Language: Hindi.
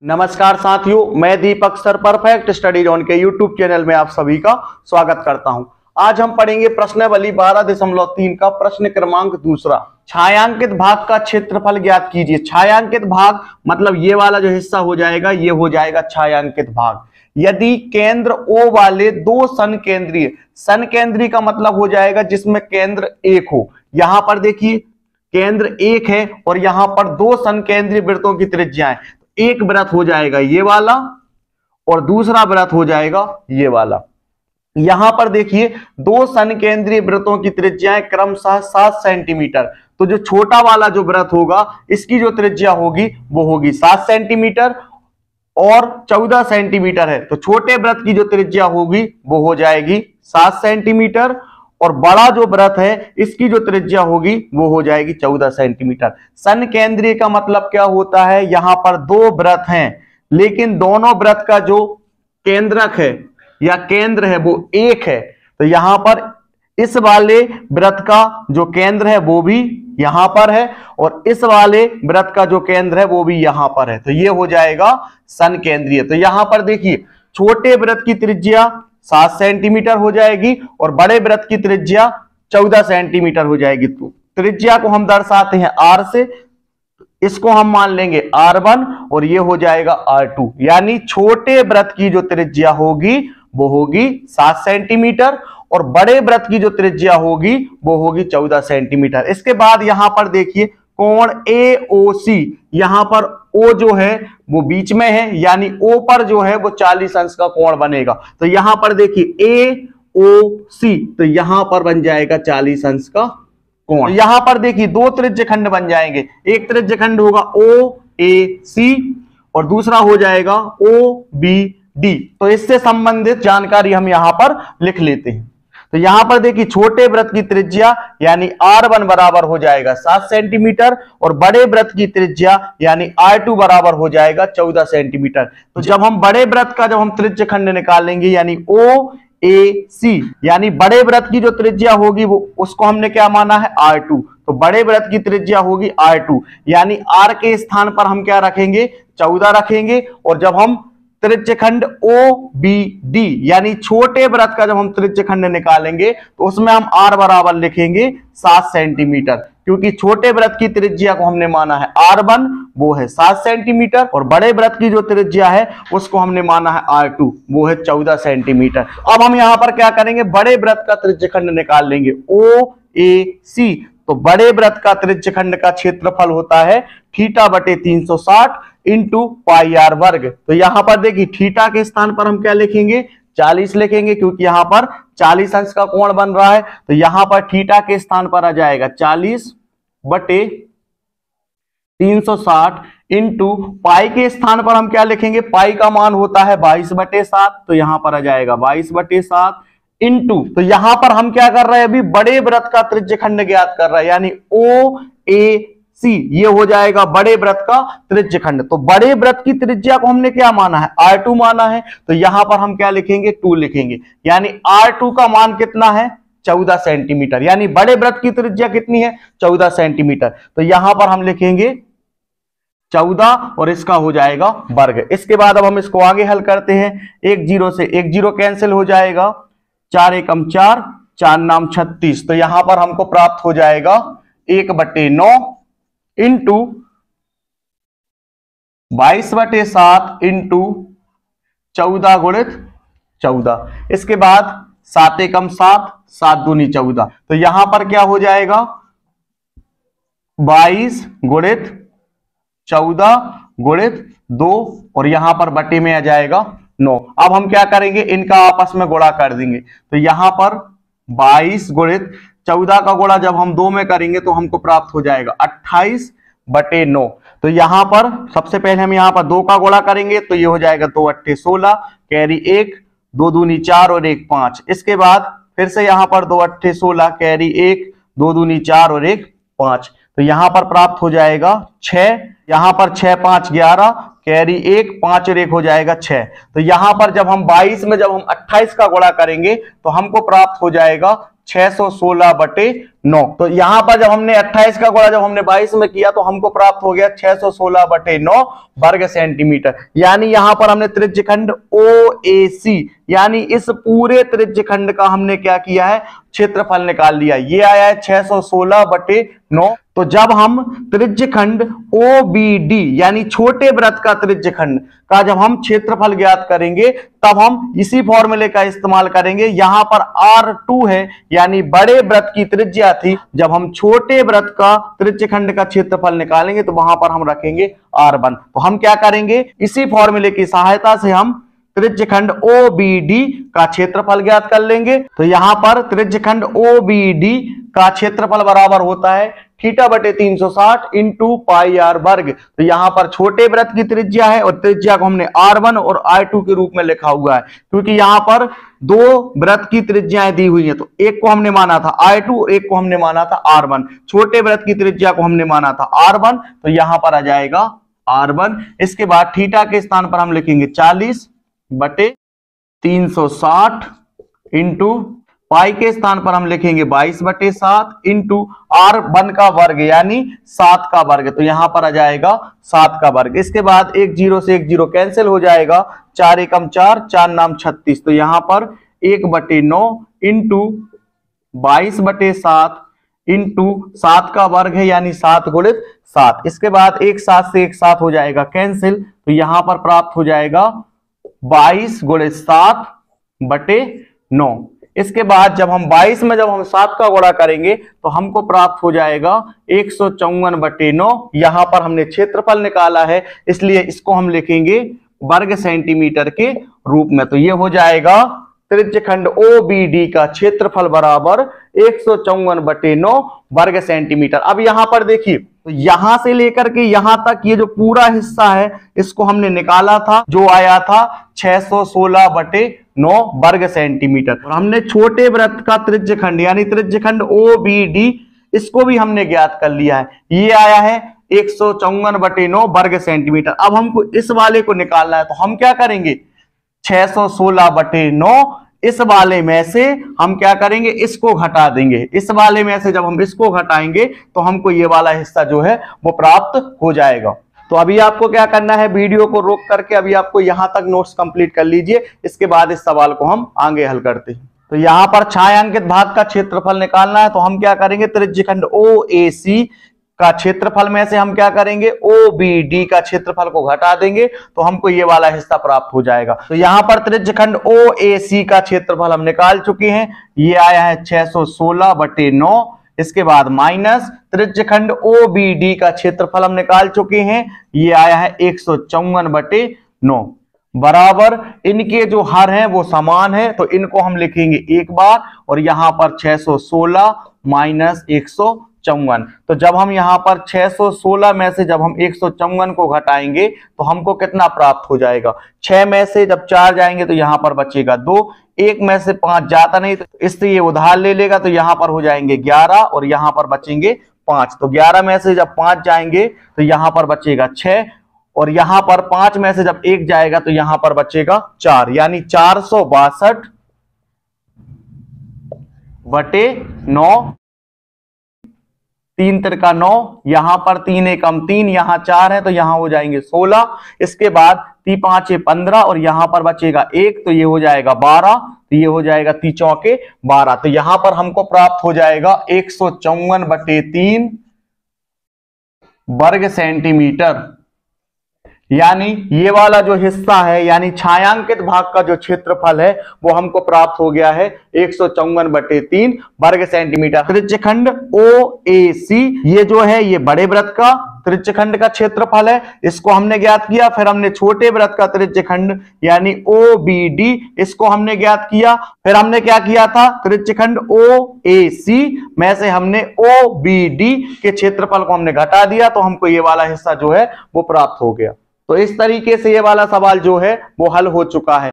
नमस्कार साथियों, मैं दीपक सर परफेक्ट स्टडी जोन के यूट्यूब चैनल में आप सभी का स्वागत करता हूं। आज हम पढ़ेंगे प्रश्नावली 12.3 का प्रश्न क्रमांक दूसरा। छायांकित भाग का क्षेत्रफल ज्ञात कीजिए। छायांकित भाग मतलब ये वाला जो हिस्सा हो जाएगा ये हो जाएगा छायांकित भाग। यदि केंद्र O वाले दो सनकेंद्रीय का मतलब हो जाएगा जिसमें केंद्र एक हो। यहां पर देखिए केंद्र एक है और यहां पर दो सनकेंद्रीय वृत्तों की त्रिज्याएं, एक वृत्त हो जाएगा ये वाला और दूसरा वृत्त हो जाएगा ये वाला। यहां पर देखिए दो सनकेंद्रीय वृत्तों की त्रिज्याएं क्रमशः 7 सेंटीमीटर। तो जो छोटा वाला जो वृत्त होगा इसकी जो त्रिज्या होगी वो होगी 7 सेंटीमीटर और 14 सेंटीमीटर है। तो छोटे वृत्त की जो त्रिज्या होगी वो हो जाएगी 7 सेंटीमीटर और बड़ा जो वृत्त है इसकी जो त्रिज्या होगी वो हो जाएगी 14 सेंटीमीटर। सनकेंद्रीय का मतलब क्या होता है, यहां पर दो वृत्त हैं लेकिन दोनों वृत्त का जो केंद्रक है या केंद्र है वो एक है। तो यहां पर इस वाले वृत्त का जो केंद्र है वो भी यहां पर है और इस वाले वृत्त का जो केंद्र है वो भी यहां पर है। तो ये हो जाएगा सनकेंद्रीय। तो यहां पर देखिए छोटे वृत्त की त्रिज्या 7 सेंटीमीटर हो जाएगी और बड़े वृत्त की त्रिज्या 14 सेंटीमीटर हो जाएगी। तो त्रिज्या को हम दर्शाते हैं R से, इसको हम मान लेंगे R1 और ये हो जाएगा R2। यानी छोटे वृत्त की जो त्रिज्या होगी वो होगी 7 सेंटीमीटर और बड़े वृत्त की जो त्रिज्या होगी वो होगी 14 सेंटीमीटर। इसके बाद यहां पर देखिए कोण AOC, यहां पर O जो है वो बीच में है यानी O पर जो है वो 40 अंश का कोण बनेगा। तो यहां पर देखिए AOC, तो यहां पर बन जाएगा 40 अंश का कोण। तो यहां पर देखिए दो त्रिज्यखंड बन जाएंगे, एक त्रिज्यखंड होगा OAC और दूसरा हो जाएगा OBD। तो इससे संबंधित जानकारी हम यहां पर लिख लेते हैं। तो यहां पर देखिए छोटे वृत्त की त्रिज्या यानी R1 बराबर हो जाएगा 7 सेंटीमीटर और बड़े वृत्त की त्रिज्या यानी R2 बराबर हो जाएगा 14 सेंटीमीटर। तो जब हम बड़े वृत्त का जब हम त्रिज्यखंड निकालेंगे यानी OAC, यानी बड़े वृत्त की जो त्रिज्या होगी वो उसको हमने क्या माना है R2। तो बड़े वृत्त की त्रिज्या होगी R2 यानी R के स्थान पर हम क्या रखेंगे 14 रखेंगे और जब हम त्रिज्यखंड OBD यानी छोटे वृत्त का जब हम त्रिज्यखंड निकालेंगे तो उसमें हम R बराबर लिखेंगे 7 सेंटीमीटर, क्योंकि छोटे वृत्त की त्रिज्या को हमने माना है R1 वो है 7 सेंटीमीटर और बड़े वृत्त की जो त्रिज्या है उसको हमने माना है R2 वो है 14 सेंटीमीटर। अब हम यहां पर क्या करेंगे, बड़े वृत्त का त्रिज्यखंड निकाल लेंगे OAC। तो बड़े वृत्त का त्रिज्यखंड का क्षेत्रफल होता है θ/360 इंटू πr वर्ग। तो यहां पर देखिए थीटा के स्थान पर हम क्या लिखेंगे 40 लिखेंगे, क्योंकि यहां पर 40 अंश का कोण बन रहा है। तो यहां पर थीटा के स्थान पर आ जाएगा 40/360 इंटू पाई के स्थान पर हम क्या लिखेंगे, पाई का मान होता है 22/7। तो यहां पर आ जाएगा 22/7 इंटू, तो यहां पर हम क्या कर रहे हैं अभी बड़े वृत्त का त्रिज्यखंड ज्ञात कर रहे हैं यानी OAC, ये हो जाएगा बड़े वृत्त का त्रिज्यखंड। तो बड़े वृत्त की त्रिज्या को हमने क्या माना है R2 माना है। तो यहां पर हम क्या लिखेंगे 2 लिखेंगे यानी R2 का मान कितना है 14 सेंटीमीटर, यानी बड़े वृत्त की त्रिज्या कितनी है 14 सेंटीमीटर। तो यहां पर हम लिखेंगे 14 और इसका हो जाएगा वर्ग। इसके बाद अब हम इसको आगे हल करते हैं। 1 0 से 1 0 कैंसिल हो जाएगा, 4 एकम 4, 4 नाम 36। तो यहां पर हमको प्राप्त हो जाएगा 1/9 इंटू 22/7 इंटू 14 गुणित 14। इसके बाद 7 एकम 7, 7 दूनी 14। तो यहां पर क्या हो जाएगा 22 गुणित 14 गुणित 2 और यहां पर बटे में आ जाएगा 9। अब हम क्या करेंगे इनका आपस में गुणा कर देंगे। तो यहां पर 22 गुणित 14 का गुणा जब हम 2 में करेंगे तो हमको प्राप्त हो जाएगा 28/9। तो यहां पर सबसे पहले हम यहां पर 2 का गुणा करेंगे तो ये हो जाएगा 2 8 16, कैरी 1, 2 दूनी 4 और 1 5। इसके बाद फिर से यहां पर 2 8 16, कैरी 1, 2 दूनी 4 और 1 5। तो यहां पर प्राप्त हो जाएगा 6, यहां पर 6 5 11, कैरी 1, 5 और 1 हो जाएगा 6। तो यहां पर जब हम 22 में जब हम 28 का गुणा करेंगे तो हमको प्राप्त हो जाएगा 616/9। तो यहां पर जब हमने 28 का गुणा जब हमने 22 में किया तो हमको प्राप्त हो गया 616/9 वर्ग सेंटीमीटर। यानी यहां पर हमने त्रिज्यखंड OAC यानी इस पूरे त्रिज्यखंड का हमने क्या किया है, क्षेत्रफल निकाल लिया। ये आया है 616/9। तो जब हम त्रिज्यखंड OBD यानी छोटे वृत्त का त्रिज्यखंड का जब हम क्षेत्रफल ज्ञात करेंगे तब हम इसी फॉर्मूले का इस्तेमाल करेंगे। यहां पर R2 है यानी बड़े वृत्त की त्रिज्या थी, जब हम छोटे वृत्त का त्रिज्यखंड का क्षेत्रफल निकालेंगे तो वहां पर हम रखेंगे R1। तो हम क्या करेंगे, इसी फॉर्मूले की सहायता से हम त्रिज्यखंड OBD का क्षेत्रफल ज्ञात कर लेंगे। तो यहां पर त्रिज्यखंड OBD का क्षेत्रफल बराबर होता है θ/360 इंटू पाई r वर्ग। तो यहां पर छोटे वृत्त की त्रिज्या है और त्रिज्या को हमने R1 और R2 के रूप में लिखा हुआ है, क्योंकि यहां पर दो वृत्त की त्रिज्याएं दी हुई हैं। तो एक को हमने माना था R2 और एक को हमने माना था R1। छोटे वृत्त की त्रिज्या को हमने माना था R1, तो यहां पर आ जाएगा R1। इसके बाद थीटा के स्थान पर हम लिखेंगे 40/360 इंटू पाई के स्थान पर हम लिखेंगे 22/7 इंटू R1 का वर्ग यानी 7 का वर्ग। तो यहां पर आ जाएगा 7 का वर्ग। इसके बाद एक 0 से एक 0 कैंसिल हो जाएगा, 4 एकम 4, 4 नाम 36। तो यहां पर 1/9 इंटू 22/7 इंटू 7 का वर्ग है यानी 7 गुणित 7। इसके बाद एक 7 से एक 7 हो जाएगा कैंसिल, तो यहां पर प्राप्त हो जाएगा 22 गुणित 7/9। इसके बाद जब हम 22 में जब हम 7 का गुणा करेंगे तो हमको प्राप्त हो जाएगा 154/9। यहां पर हमने क्षेत्रफल निकाला है इसलिए इसको हम लिखेंगे वर्ग सेंटीमीटर के रूप में। तो ये हो जाएगा त्रिज्यखंड OBD का क्षेत्रफल बराबर 154/9 वर्ग सेंटीमीटर। अब यहां पर देखिए, तो यहां से लेकर के यहां तक ये जो पूरा हिस्सा है इसको हमने निकाला था, जो आया था 616/9 वर्ग सेंटीमीटर। और हमने छोटे वृत्त का त्रिज्यखंड यानी त्रिज्यखंड OBD इसको भी हमने ज्ञात कर लिया है, ये आया है 154/9 वर्ग सेंटीमीटर। अब हमको इस वाले को निकालना है, तो हम क्या करेंगे, 616/9 इस वाले में से हम क्या करेंगे, इसको घटा देंगे। इस वाले में से जब हम इसको घटाएंगे तो हमको ये वाला हिस्सा जो है वो प्राप्त हो जाएगा। तो अभी आपको क्या करना है, वीडियो को रोक करके अभी आपको यहां तक नोट्स कंप्लीट कर लीजिए। इसके बाद इस सवाल को हम आगे हल करते हैं। तो यहां पर छायांकित भाग का क्षेत्रफल निकालना है, तो हम क्या करेंगे, त्रिज्यखंड OAC का क्षेत्रफल में से हम क्या करेंगे, OBD का क्षेत्रफल को घटा देंगे तो हमको ये वाला हिस्सा प्राप्त हो जाएगा। तो यहां पर त्रिज्यखंड OAC का क्षेत्रफल हम निकाल चुके हैं, ये आया है 616/9। इसके बाद माइनस त्रिज्यखंड OBD का क्षेत्रफल हम निकाल चुके हैं, ये आया है 154/9 बराबर। इनके जो हर हैं वो समान है, तो इनको हम लिखेंगे एक बार और यहां पर 616 माइनस 154। तो जब हम यहां पर 616 में से जब हम 154 को घटाएंगे तो हमको कितना प्राप्त हो जाएगा, 6 में से जब 4 जाएंगे तो यहां पर बचेगा 2, 1 में से 5 जाता नहीं तो इससे ये उधार ले लेगा, तो यहां पर हो जाएंगे 11 और यहां पर बचेंगे 5। तो 11 में से जब 5 जाएंगे तो यहां पर बचेगा 6 और यहां पर 5 में से जब 1 जाएगा तो यहां पर बचेगा 4, यानी 462/9। 3 तिरका 9, यहां पर 3 एकम 3, यहां 4 है तो यहां हो जाएंगे 16। इसके बाद 3 5 15 और यहां पर बचेगा 1, तो ये हो जाएगा 12, तो ये हो जाएगा 3 चौके 12। तो यहां पर हमको प्राप्त हो जाएगा 154/3 वर्ग सेंटीमीटर। यानी ये वाला जो हिस्सा है यानी छायांकित भाग का जो क्षेत्रफल है वो हमको प्राप्त हो गया है 154/3 वर्ग सेंटीमीटर। त्रिज्यखंड OAC ये जो है ये बड़े वृत्त का त्रिज्यखंड का क्षेत्रफल है, इसको हमने ज्ञात किया। फिर हमने छोटे वृत्त का त्रिज्यखंड यानी OBD इसको हमने ज्ञात किया। फिर हमने क्या किया था, त्रिज्यखंड OAC में से हमने OBD के क्षेत्रफल को हमने घटा दिया, तो हमको ये वाला हिस्सा जो है वो प्राप्त हो गया। तो इस तरीके से ये वाला सवाल जो है वो हल हो चुका है।